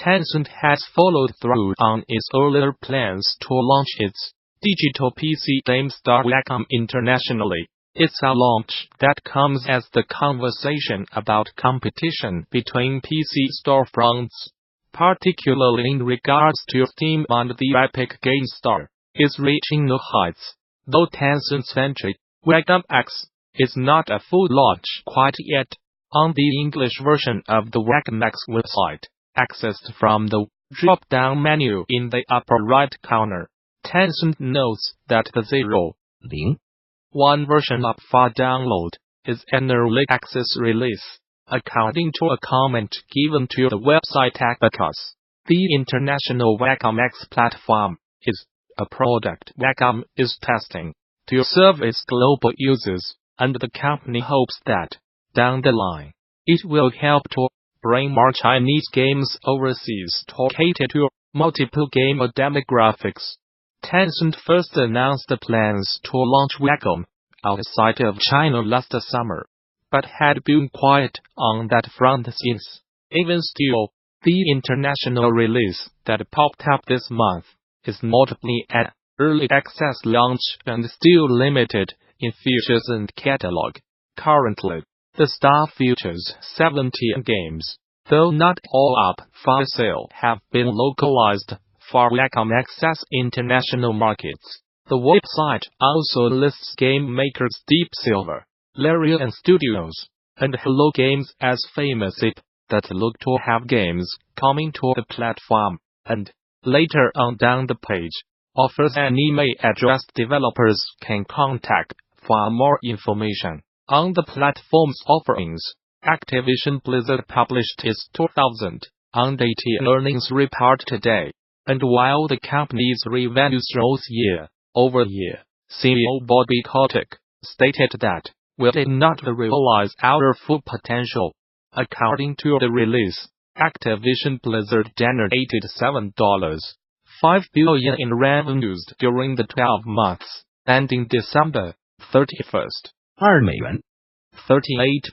Tencent has followed through on its earlier plans to launch its digital PC game store WeGame internationally. It's a launch that comes as the conversation about competition between PC storefronts, particularly in regards to Steam and the Epic Game Store, is reaching new heights. Though Tencent's entry, WeGame X, is not a full launch quite yet, on the English version of the WeGame X website, accessed from the drop-down menu in the upper right corner, Tencent notes that the 0.01 version up for download is an early access release, according to a comment given to the website because the international WeGame X platform is a product WeGame is testing to serve its global users, and the company hopes that, down the line, it will help to bring more Chinese games overseas to cater to multiple gamer demographics. Tencent first announced the plans to launch WeGame outside of China last summer, but had been quiet on that front since. Even still, the international release that popped up this month is notably an early access launch and still limited in features and catalog. Currently, the store features 17 games, though not all up for sale have been localized for WeGame Access international markets. The website also lists game makers Deep Silver, Larian Studios, and Hello Games as famous IP that look to have games coming to the platform, and, later on down the page, offers an email address developers can contact for more information on the platform's offerings. Activision Blizzard published its 2018 earnings report today, and while the company's revenues rose year-over-year, CEO Bobby Kotick stated that, "We did not realize our full potential." According to the release, Activision Blizzard generated $7.5 billion in revenues during the 12 months, ending December 31st. $38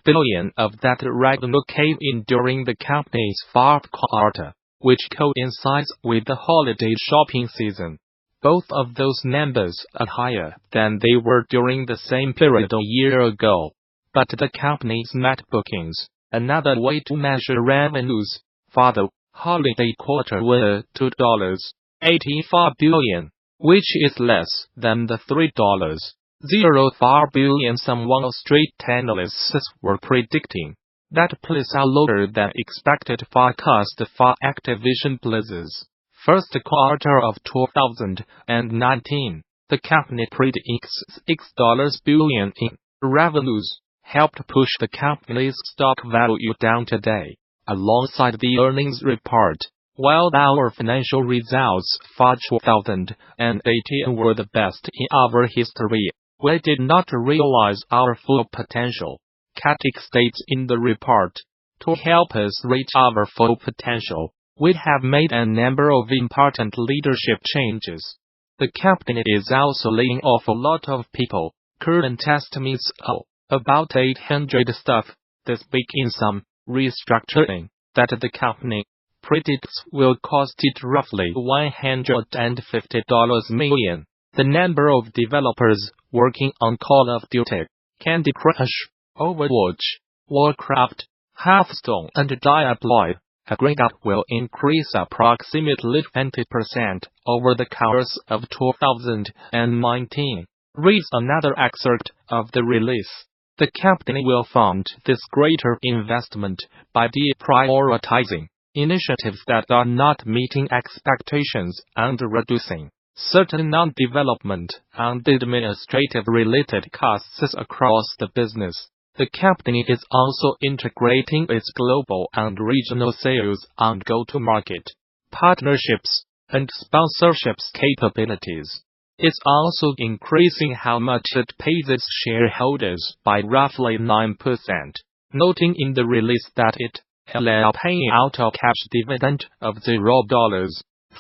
billion of that revenue came in during the company's fourth quarter, which coincides with the holiday shopping season. Both of those numbers are higher than they were during the same period a year ago. But the company's net bookings, another way to measure revenues, for the holiday quarter were $2.84 billion, which is less than the $3.04 billion some Wall Street analysts were predicting. That places a lower than expected forecast for Activision Blizzard's first quarter of 2019. The company predicts $6 billion in revenues, helped push the company's stock value down today, alongside the earnings report. While our financial results for 2018 were the best in our history, we did not realize our full potential, Kotick states in the report. To help us reach our full potential, we have made a number of important leadership changes. The company is also laying off a lot of people. Current estimates are about 800 staff this week in some restructuring that the company predicts will cost it roughly $150 million. The number of developers working on Call of Duty, Candy Crush, Overwatch, Warcraft, Hearthstone and Diablo aggregate will increase approximately 20% over the course of 2019, reads another excerpt of the release. The company will fund this greater investment by deprioritizing initiatives that are not meeting expectations and reducing certain non-development and administrative-related costs across the business. The company is also integrating its global and regional sales and go-to-market partnerships and sponsorships capabilities. It's also increasing how much it pays its shareholders by roughly 9%, noting in the release that it will pay out a cash dividend of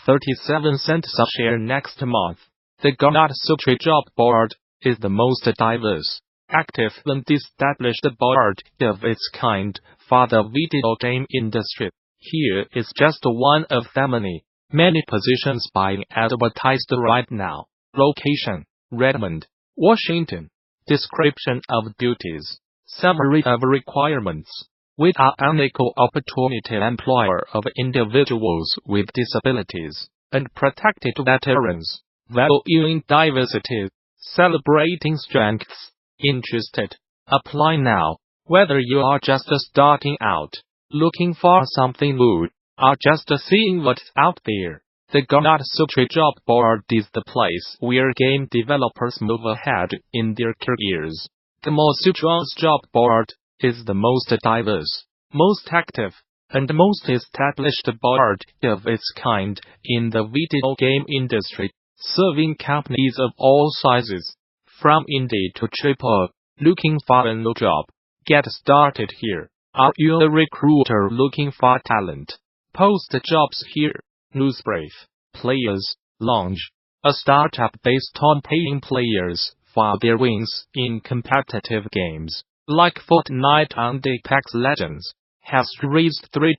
$0.37 a share next month. The Gamasutra job board is the most diverse, active and established board of its kind for the video game industry. Here is just one of the many positions being advertised right now. Location: Redmond, Washington. Description of duties. Summary of requirements. We are an equal opportunity employer of individuals with disabilities and protected veterans, valuing diversity, celebrating strengths. Interested? Apply now. Whether you are just starting out, looking for something new, or just seeing what's out there, the Gamasutra job board is the place where game developers move ahead in their careers. Gamasutra's job board is the most diverse, most active, and most established board of its kind in the video game industry, serving companies of all sizes, from indie to AAA. Looking for a new job? Get started here. Are you a recruiter looking for talent? Post jobs here. Newsbrief. Players Lounge, a startup based on paying players for their wins in competitive games like Fortnite and Apex Legends, has raised $3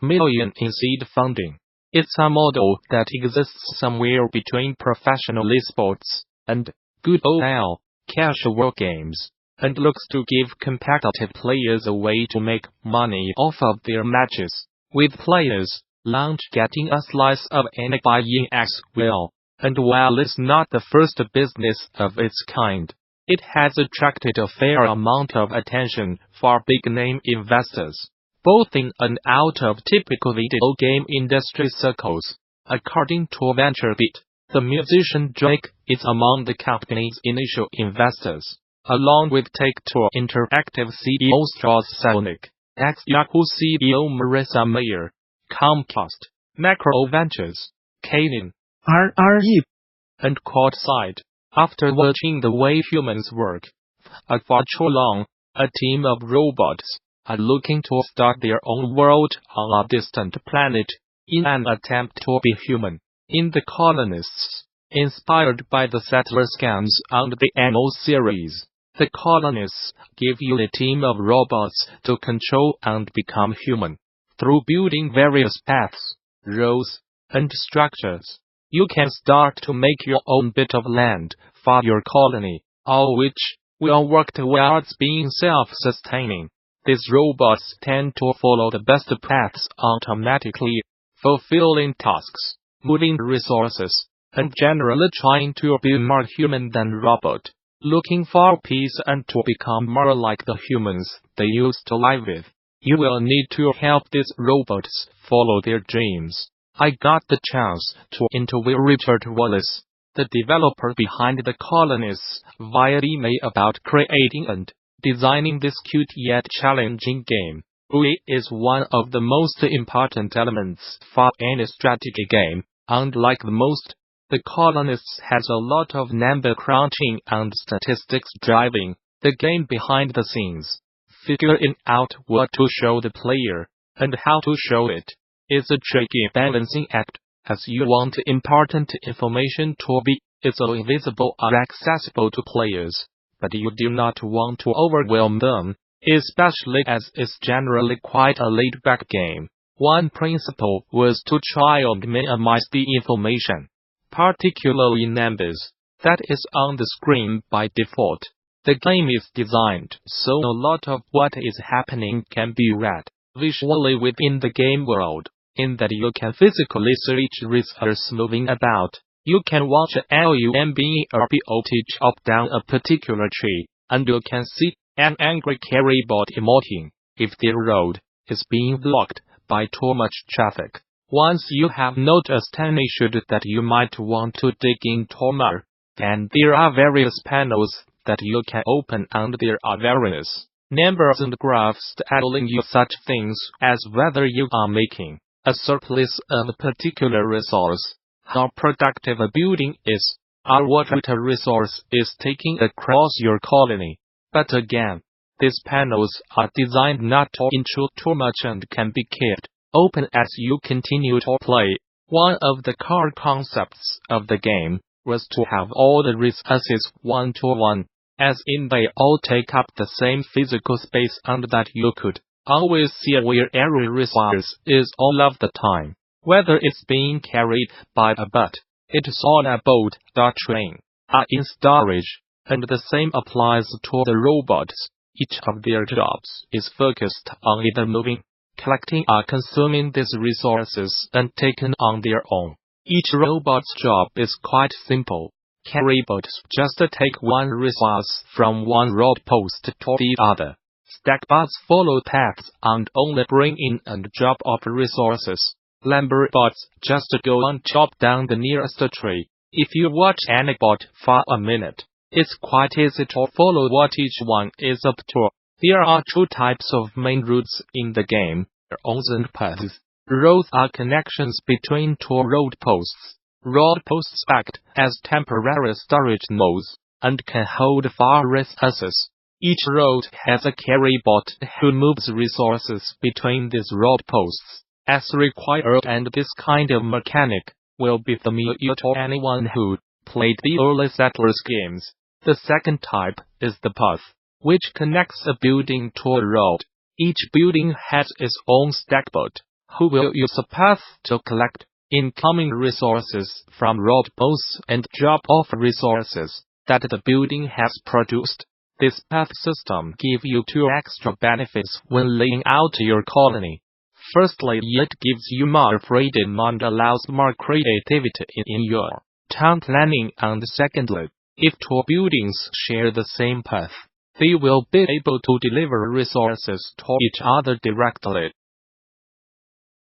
million in seed funding. It's a model that exists somewhere between professional esports and good old casual games, and looks to give competitive players a way to make money off of their matches, with Players Lounge getting a slice of any WeGame X will. And while it's not the first business of its kind, it has attracted a fair amount of attention for big-name investors, both in and out of typical video game industry circles. According to VentureBeat, the musician Drake is among the company's initial investors, along with Take-Two Interactive CEO Strauss Zelnick, ex-Yahoo CEO Marissa Mayer, Comcast, Macro Ventures, Canaan, RRE, and Courtside. After watching the way humans work for too long, a team of robots are looking to start their own world on a distant planet in an attempt to be human. In The Colonists, inspired by the Settler scams and the MO series, The Colonists give you a team of robots to control and become human. Through building various paths, roads, and structures, you can start to make your own bit of land for your colony, all which will work towards being self-sustaining. These robots tend to follow the best paths automatically, fulfilling tasks, moving resources, and generally trying to be more human than robot, looking for peace and to become more like the humans they used to live with. You will need to help these robots follow their dreams. I got the chance to interview Richard Wallace, the developer behind The Colonists, via email about creating and designing this cute yet challenging game. UI is one of the most important elements for any strategy game. Unlike most, The Colonists has a lot of number crunching and statistics driving the game behind the scenes. Figuring out what to show the player and how to show it is a tricky balancing act, as you want important information to be easily visible or accessible to players, but you do not want to overwhelm them, especially as it's generally quite a laid-back game. One principle was to try and minimize the information, particularly numbers, that is on the screen by default. The game is designed so a lot of what is happening can be read visually within the game world, in that you can physically see resources moving about. You can watch an LUMBERBOT chop down a particular tree, and you can see an angry carry bot emoting if their road is being blocked by too much traffic. Once you have noticed an issue that you might want to dig into more, then there are various panels that you can open, and there are various numbers and graphs telling you such things as whether you are making a surplus of a particular resource, how productive a building is, or what route a resource is taking across your colony. But again, these panels are designed not to intrude too much and can be kept open as you continue to play. One of the core concepts of the game was to have all the resources one-to-one, as in they all take up the same physical space and that you could always see where every resource is all of the time, whether it's being carried by a bot, it's on a boat, or train, or in storage, and the same applies to the robots. Each of their jobs is focused on either moving, collecting or consuming these resources and taken on their own. Each robot's job is quite simple. Carry bots just take one resource from one road post to the other. Stack bots follow paths and only bring in and drop off resources. Lumber bots just go and chop down the nearest tree. If you watch any bot for a minute, it's quite easy to follow what each one is up to. There are two types of main routes in the game, roads and paths. Roads are connections between two road posts. Road posts act as temporary storage nodes and can hold far resources. Each road has a carry bot who moves resources between these road posts as required, and this kind of mechanic will be familiar to anyone who played the early Settlers games. The second type is the path, which connects a building to a road. Each building has its own stack bot, who will use a path to collect incoming resources from road posts and drop off resources that the building has produced. This path system gives you two extra benefits when laying out your colony. Firstly, it gives you more freedom and allows more creativity in your town planning, and secondly, if two buildings share the same path, they will be able to deliver resources to each other directly.